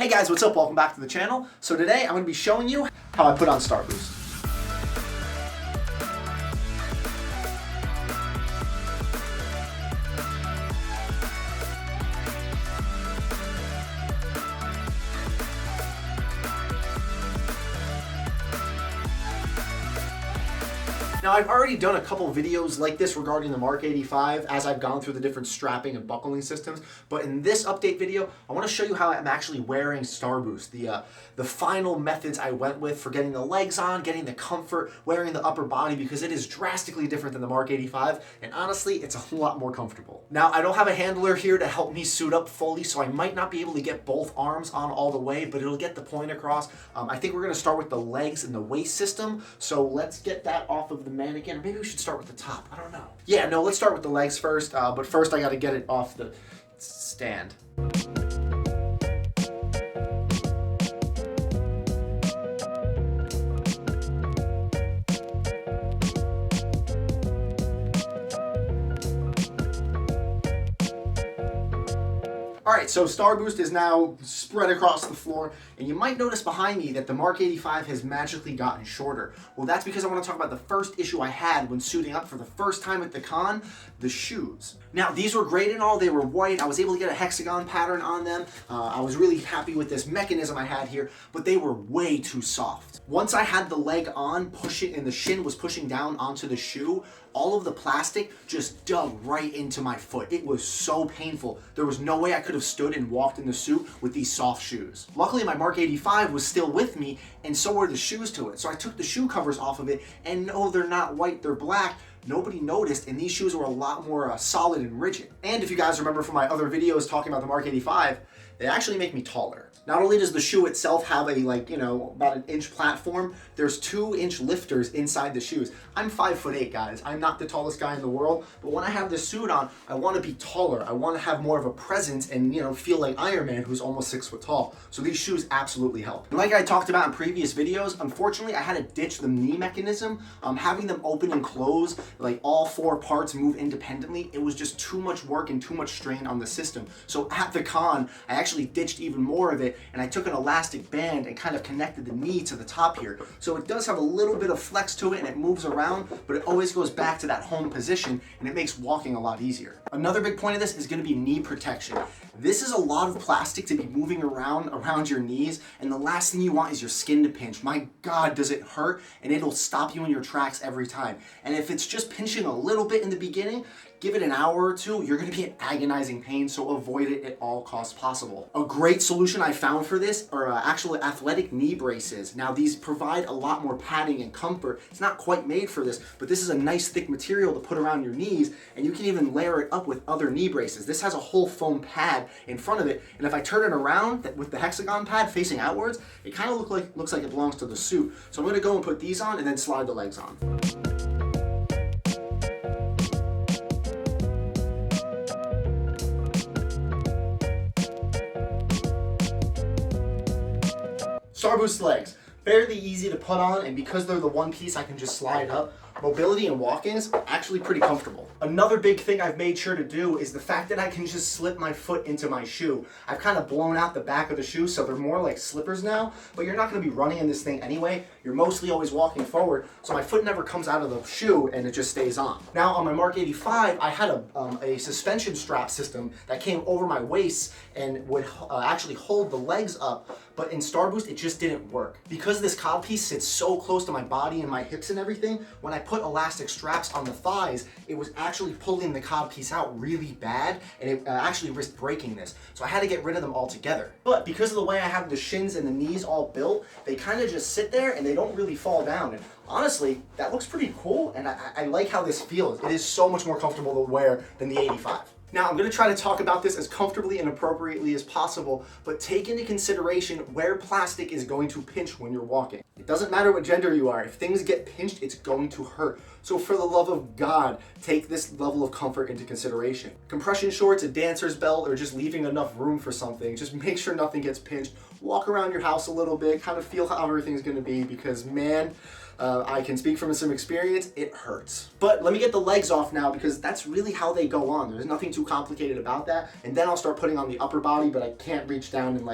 Hey guys, what's up? Welcome back to the channel. So today I'm going to be showing you how I put on Starboost. Now I've already done a couple videos like this regarding the Mark 85 as I've gone through the different strapping and buckling systems, but in this update video I want to show you how I'm actually wearing Starboost, the final methods I went with for getting the legs on, getting the comfort, wearing the upper body, because it is drastically different than the Mark 85 and honestly it's a lot more comfortable. Now I don't have a handler here to help me suit up fully, so I might not be able to get both arms on all the way, but it'll get the point across. I think we're going to start with the legs and the waist system, so let's get that off of the mannequin, or maybe we should start with the top. I don't know. Yeah, no, let's start with the legs first, but first I got to get it off the stand. Alright, so Starboost is now spread across the floor, and you might notice behind me that the Mark 85 has magically gotten shorter. Well, that's because I want to talk about the first issue I had when suiting up for the first time at the con, the shoes. Now, these were great and all, they were white, I was able to get a hexagon pattern on them, I was really happy with this mechanism I had here, but they were way too soft. Once I had the leg on, pushing, and the shin was pushing down onto the shoe, all of the plastic just dug right into my foot. It was so painful. There was no way I could have stood and walked in the suit with these soft shoes. Luckily, my Mark 85 was still with me, and so were the shoes to it. So I took the shoe covers off of it, and no, they're not white, they're black. Nobody noticed, and these shoes were a lot more solid and rigid. And if you guys remember from my other videos talking about the Mark 85, they actually make me taller. Not only does the shoe itself have a, about an inch platform, there's 2-inch lifters inside the shoes. I'm 5'8", guys. I'm not the tallest guy in the world, but when I have this suit on, I want to be taller. I want to have more of a presence and, feel like Iron Man, who's almost 6 foot tall. So these shoes absolutely help. And like I talked about in previous videos, unfortunately, I had to ditch the knee mechanism. Having them open and close, like all 4 parts move independently, it was just too much work and too much strain on the system. So at the con, I actually ditched even more of it, and I took an elastic band and kind of connected the knee to the top here. So it does have a little bit of flex to it and it moves around, but it always goes back to that home position and it makes walking a lot easier. Another big point of this is going to be knee protection. This is a lot of plastic to be moving around your knees, and the last thing you want is your skin to pinch. My God, does it hurt, and it'll stop you in your tracks every time. And if it's just pinching a little bit in the beginning, give it an hour or two, you're going to be in agonizing pain, so avoid it at all costs possible. A great solution I found for this are actual athletic knee braces. Now these provide a lot more padding and comfort. It's not quite made for this, but this is a nice thick material to put around your knees, and you can even layer it up with other knee braces. This has a whole foam pad in front of it, and if I turn it around with the hexagon pad facing outwards, it kind of looks like it belongs to the suit. So I'm going to go and put these on and then slide the legs on. Starboost legs, fairly easy to put on, and because they're the one piece I can just slide up, mobility and walking is actually pretty comfortable. Another big thing I've made sure to do is the fact that I can just slip my foot into my shoe. I've kind of blown out the back of the shoe so they're more like slippers now, but you're not going to be running in this thing anyway. You're mostly always walking forward, so my foot never comes out of the shoe and it just stays on. Now on my Mark 85, I had a suspension strap system that came over my waist and would actually hold the legs up, but in Starboost it just didn't work. Because this cod piece sits so close to my body and my hips and everything, when I put elastic straps on the thighs, it was actually pulling the cod piece out really bad, and it actually risked breaking this. So I had to get rid of them altogether. But because of the way I have the shins and the knees all built, they kind of just sit there and they don't really fall down. And honestly, that looks pretty cool, and I like how this feels. It is so much more comfortable to wear than the 85. Now, I'm going to try to talk about this as comfortably and appropriately as possible, but take into consideration where plastic is going to pinch when you're walking. It doesn't matter what gender you are. If things get pinched, it's going to hurt. So for the love of God, take this level of comfort into consideration. Compression shorts, a dancer's belt, or just leaving enough room for something. Just make sure nothing gets pinched. Walk around your house a little bit, kind of feel how everything's going to be, because man, I can speak from some experience, it hurts. But let me get the legs off now, because that's really how they go on. There's nothing too complicated about that. And then I'll start putting on the upper body, but I can't reach down and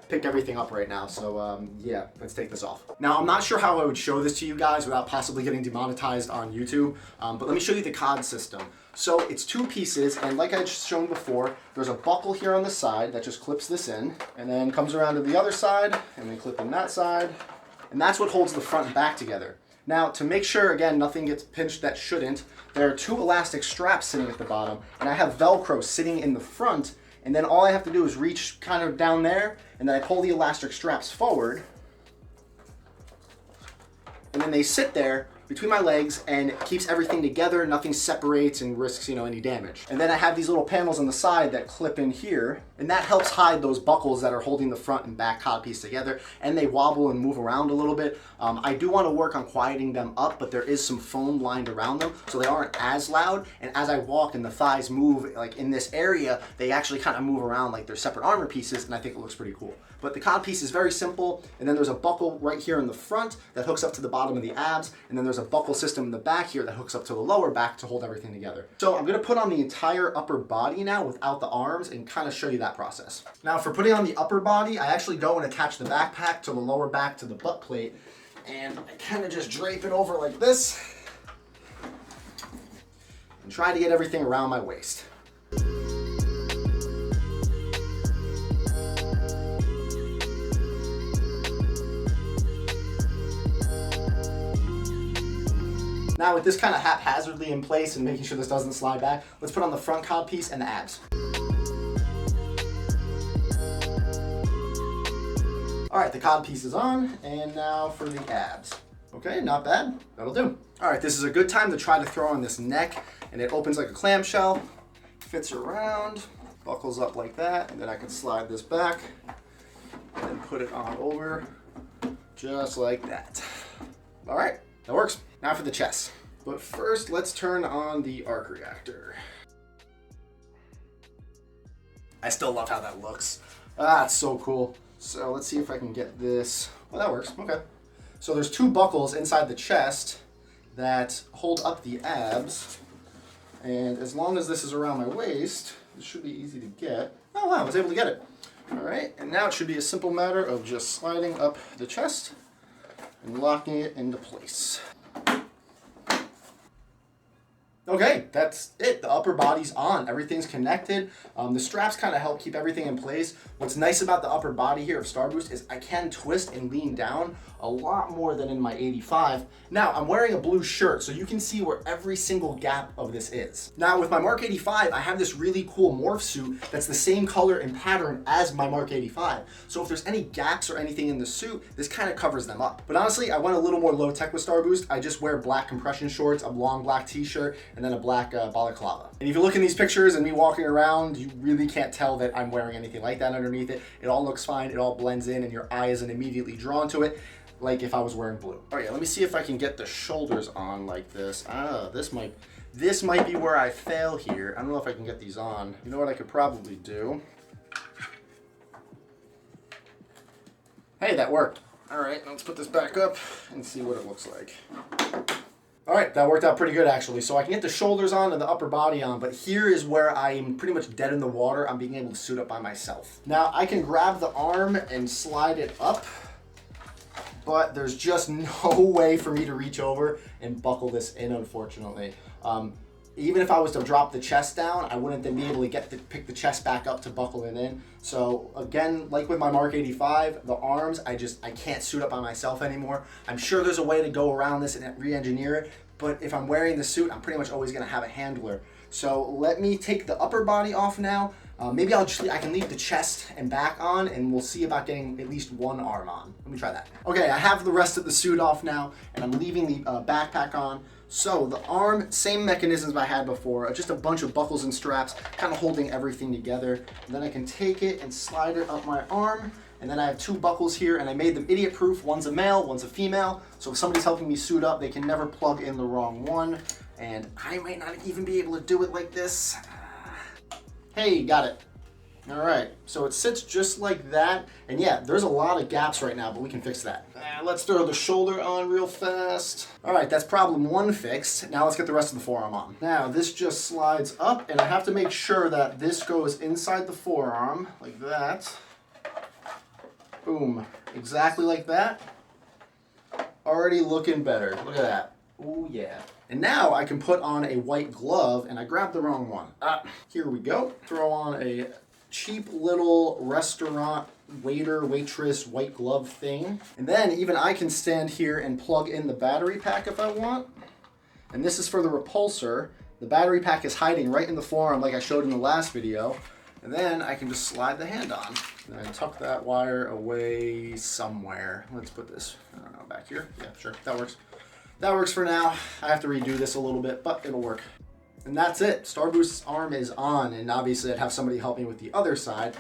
pick everything up right now. So yeah, let's take this off. Now, I'm not sure how I would show this to you guys without possibly getting demonetized on YouTube, but let me show you the Cod system. So it's 2 pieces, and like I just shown before, there's a buckle here on the side that just clips this in, and then comes around to the other side, and then clip in that side, and that's what holds the front and back together. Now, to make sure, again, nothing gets pinched that shouldn't, there are 2 elastic straps sitting at the bottom, and I have Velcro sitting in the front, and then all I have to do is reach kind of down there, and then I pull the elastic straps forward, and then they sit there between my legs and it keeps everything together, nothing separates and risks, you know, any damage. And then I have these little panels on the side that clip in here, and that helps hide those buckles that are holding the front and back cod piece together, and they wobble and move around a little bit. I do want to work on quieting them up, but there is some foam lined around them, so they aren't as loud, and as I walk and the thighs move, like in this area, they actually kind of move around like they're separate armor pieces, and I think it looks pretty cool. But the cod piece is very simple, and then there's a buckle right here in the front that hooks up to the bottom of the abs, and then there's a buckle system in the back here that hooks up to the lower back to hold everything together. So I'm gonna put on the entire upper body now without the arms and kind of show you that process. Now for putting on the upper body, I actually go and attach the backpack to the lower back to the butt plate, and I kind of just drape it over like this and try to get everything around my waist. Now with this kind of haphazardly in place and making sure this doesn't slide back, let's put on the front cod piece and the abs. All right, the cod piece is on, and now for the abs. Okay, not bad, that'll do. All right, this is a good time to try to throw on this neck, and it opens like a clamshell, fits around, buckles up like that, and then I can slide this back and then put it on over just like that. All right, that works. Now for the chest. But first, let's turn on the arc reactor. I still love how that looks. Ah, it's so cool. So let's see if I can get this. Well, that works, okay. So there's 2 buckles inside the chest that hold up the abs. And as long as this is around my waist, it should be easy to get. Oh wow, I was able to get it. All right, and now it should be a simple matter of just sliding up the chest and locking it into place. Okay, that's it. The upper body's on. Everything's connected. The straps kind of help keep everything in place. What's nice about the upper body here of Starboost is I can twist and lean down a lot more than in my 85. Now, I'm wearing a blue shirt, so you can see where every single gap of this is. Now, with my Mark 85, I have this really cool morph suit that's the same color and pattern as my Mark 85. So if there's any gaps or anything in the suit, this kind of covers them up. But honestly, I went a little more low-tech with Starboost. I just wear black compression shorts, a long black t-shirt, and then a black balaclava. And if you look in these pictures and me walking around, you really can't tell that I'm wearing anything like that underneath it. It all looks fine, it all blends in, and your eye isn't immediately drawn to it, like if I was wearing blue. All right, let me see if I can get the shoulders on like this. This might be where I fail here. I don't know if I can get these on. You know what I could probably do? Hey, that worked. All right, let's put this back up and see what it looks like. All right, that worked out pretty good actually. So I can get the shoulders on and the upper body on, but here is where I'm pretty much dead in the water. I'm being able to suit up by myself. Now I can grab the arm and slide it up, but there's just no way for me to reach over and buckle this in, unfortunately. Even if I was to drop the chest down, I wouldn't then be able to pick the chest back up to buckle it in. So again, like with my Mark 85, the arms, I can't suit up by myself anymore. I'm sure there's a way to go around this and re-engineer it, but if I'm wearing the suit, I'm pretty much always gonna have a handler. So let me take the upper body off now. Maybe I can leave the chest and back on, and we'll see about getting at least one arm on. Let me try that. Okay, I have the rest of the suit off now, and I'm leaving the backpack on. So the arm, same mechanisms I had before, just a bunch of buckles and straps, kind of holding everything together. And then I can take it and slide it up my arm. And then I have 2 buckles here, and I made them idiot proof. One's a male, one's a female. So if somebody's helping me suit up, they can never plug in the wrong one. And I might not even be able to do it like this. Hey, got it. All right, so it sits just like that. And yeah, there's a lot of gaps right now, but we can fix that. Let's throw the shoulder on real fast. All right, that's problem 1 fixed. Now let's get the rest of the forearm on. Now this just slides up, and I have to make sure that this goes inside the forearm, like that. Boom. Exactly like that. Already looking better. Look at that. Oh yeah. And now I can put on a white glove, and I grabbed the wrong one. Here we go. Throw on a cheap little restaurant waiter, waitress, white glove thing. And then even I can stand here and plug in the battery pack if I want. And this is for the repulsor. The battery pack is hiding right in the forearm like I showed in the last video. And then I can just slide the hand on. And then tuck that wire away somewhere. Let's put this, I don't know, back here. Yeah, sure, that works. That works for now. I have to redo this a little bit, but it'll work. And that's it. Starboost's arm is on, and obviously I'd have somebody help me with the other side.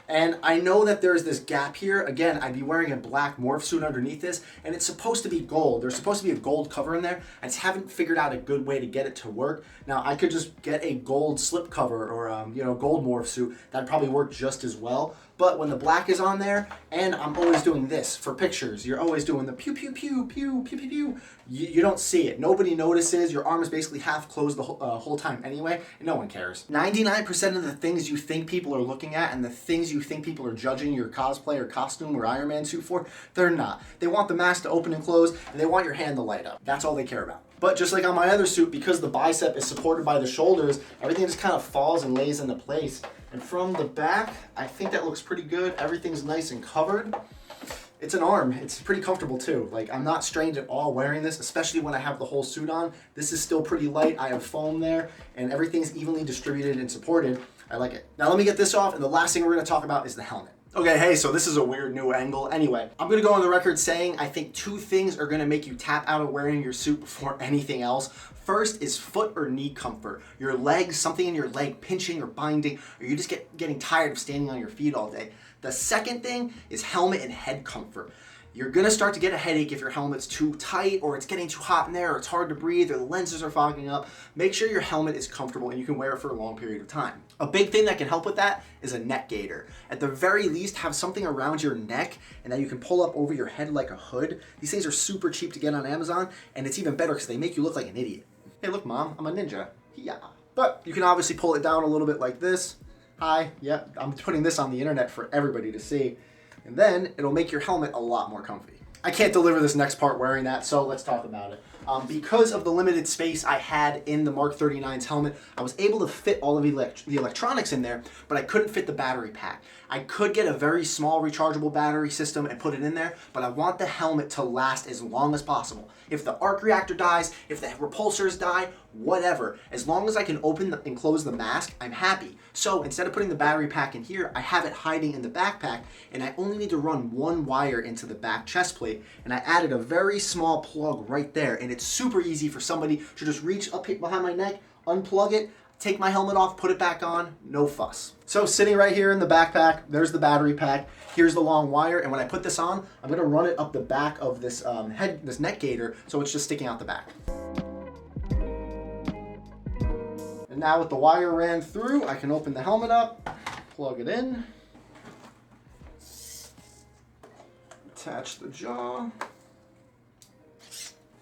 And I know that there's this gap here. Again, I'd be wearing a black morph suit underneath this, and it's supposed to be gold. There's supposed to be a gold cover in there. I just haven't figured out a good way to get it to work. Now, I could just get a gold slip cover or, gold morph suit. That'd probably work just as well. But when the black is on there, and I'm always doing this for pictures, you're always doing the pew, pew, pew, pew, pew, pew, pew. You don't see it. Nobody notices. Your arm is basically half closed the whole time anyway, and no one cares. 99% of the things you think people are looking at and the things you think people are judging your cosplay or costume or Iron Man suit for, they're not. They want the mask to open and close, and they want your hand to light up. That's all they care about. But just like on my other suit, because the bicep is supported by the shoulders, everything just kind of falls and lays into place. And from the back, I think that looks pretty good. Everything's nice and covered. It's an arm. It's pretty comfortable too. Like, I'm not strained at all wearing this, especially when I have the whole suit on. This is still pretty light. I have foam there, and everything's evenly distributed and supported. I like it. Now let me get this off, and the last thing we're gonna talk about is the helmet. Okay, hey, so this is a weird new angle. Anyway, I'm gonna go on the record saying I think two things are gonna make you tap out of wearing your suit before anything else. First is foot or knee comfort. Your legs, something in your leg pinching or binding, or you just getting tired of standing on your feet all day. The second thing is helmet and head comfort. You're gonna start to get a headache if your helmet's too tight, or it's getting too hot in there, or it's hard to breathe, or the lenses are fogging up. Make sure your helmet is comfortable and you can wear it for a long period of time. A big thing that can help with that is a neck gaiter. At the very least, have something around your neck and that you can pull up over your head like a hood. These things are super cheap to get on Amazon, and it's even better because they make you look like an idiot. Hey, look, Mom, I'm a ninja. Yeah. But you can obviously pull it down a little bit like this. Hi, yeah, I'm putting this on the internet for everybody to see. And then it'll make your helmet a lot more comfy. I can't deliver this next part wearing that, so let's talk about it. Because of the limited space I had in the Mark 39's helmet, I was able to fit all of the electronics in there, but I couldn't fit the battery pack. I could get a very small rechargeable battery system and put it in there, but I want the helmet to last as long as possible. If the arc reactor dies, if the repulsors die, whatever. As long as I can open and close the mask, I'm happy. So instead of putting the battery pack in here, I have it hiding in the backpack, and I only need to run one wire into the back chest plate, and I added a very small plug right there, and it's super easy for somebody to just reach up behind my neck, unplug it, take my helmet off, put it back on, no fuss. So sitting right here in the backpack, there's the battery pack, here's the long wire, and when I put this on, I'm gonna run it up the back of this this neck gaiter, so it's just sticking out the back. And now with the wire ran through, I can open the helmet up, plug it in, attach the jaw.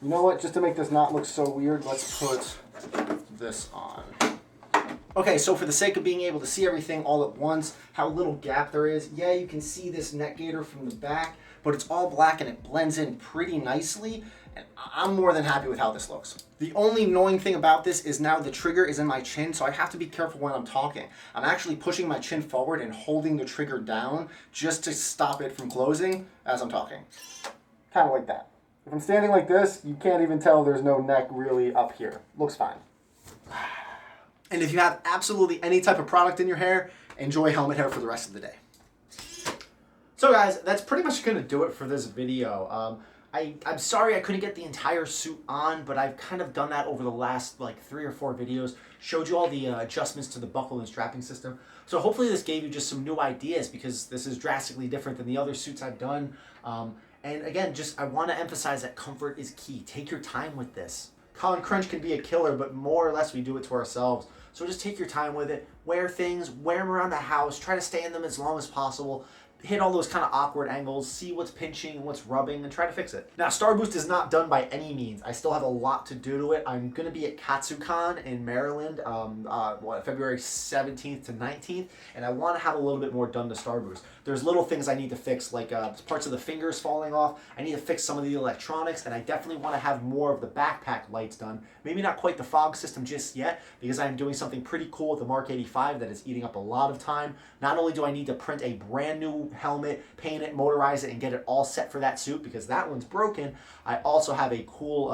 You know what, just to make this not look so weird, let's put this on. Okay, so for the sake of being able to see everything all at once, how little gap there is, yeah, you can see this neck gaiter from the back, but it's all black and it blends in pretty nicely, and I'm more than happy with how this looks. The only annoying thing about this is now the trigger is in my chin, so I have to be careful when I'm talking. I'm actually pushing my chin forward and holding the trigger down just to stop it from closing as I'm talking. Kind of like that. If I'm standing like this, you can't even tell there's no neck really up here. Looks fine. And if you have absolutely any type of product in your hair, enjoy helmet hair for the rest of the day. So guys, that's pretty much going to do it for this video. I'm sorry I couldn't get the entire suit on, but I've kind of done that over the last like 3 or 4 videos. Showed you all the adjustments to the buckle and strapping system. So hopefully this gave you just some new ideas, because this is drastically different than the other suits I've done. And again, I want to emphasize that comfort is key. Take your time with this. Colin Crunch can be a killer, but more or less we do it to ourselves. So just take your time with it. Wear things, wear them around the house. Try to stay in them as long as possible. Hit all those kind of awkward angles, see what's pinching, what's rubbing, and try to fix it. Now, Starboost is not done by any means. I still have a lot to do to it. I'm going to be at KatsuCon in Maryland, February 17th to 19th, and I want to have a little bit more done to Starboost. There's little things I need to fix, like parts of the fingers falling off. I need to fix some of the electronics, and I definitely want to have more of the backpack lights done. Maybe not quite the fog system just yet, because I'm doing something pretty cool with the Mark 85 that is eating up a lot of time. Not only do I need to print a brand new helmet, paint it, motorize it, and get it all set for that suit, because that one's broken, I also have a cool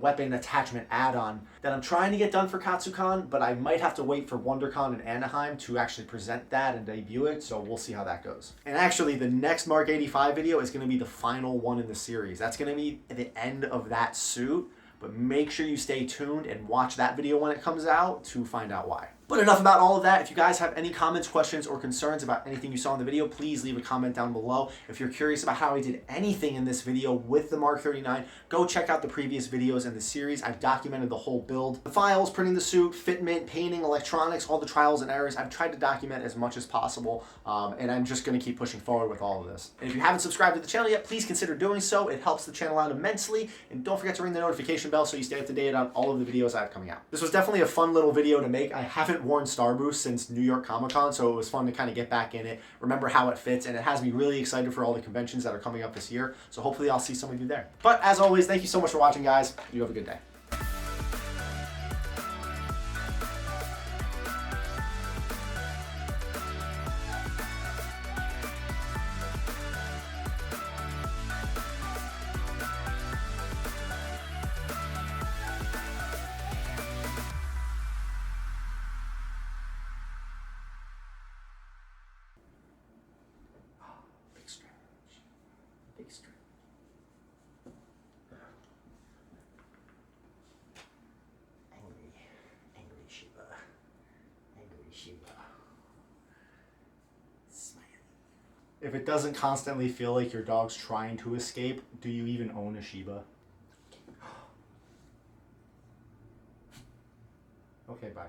weapon attachment add-on that I'm trying to get done for Katsucon, but I might have to wait for WonderCon in Anaheim to actually present that and debut it, so we'll see how that goes. And actually, the next Mark 85 video is going to be the final one in the series. That's going to be at the end of that suit, but make sure you stay tuned and watch that video when it comes out to find out why. But enough about all of that. If you guys have any comments, questions, or concerns about anything you saw in the video, please leave a comment down below. If you're curious about how I did anything in this video with the Mark 39, go check out the previous videos in the series. I've documented the whole build. The files, printing the suit, fitment, painting, electronics, all the trials and errors. I've tried to document as much as possible, and I'm just going to keep pushing forward with all of this. And if you haven't subscribed to the channel yet, please consider doing so. It helps the channel out immensely. And don't forget to ring the notification bell so you stay up to date on all of the videos I have coming out. This was definitely a fun little video to make. I haven't worn Starboost since New York Comic Con, so it was fun to kind of get back in it, remember how it fits, and it has me really excited for all the conventions that are coming up this year. So hopefully I'll see some of you there. But as always, thank you so much for watching, guys. You have a good day. Big stretch. Angry Shiba. Angry Shiba. Smiley. If it doesn't constantly feel like your dog's trying to escape, do you even own a Shiba? Okay, bye.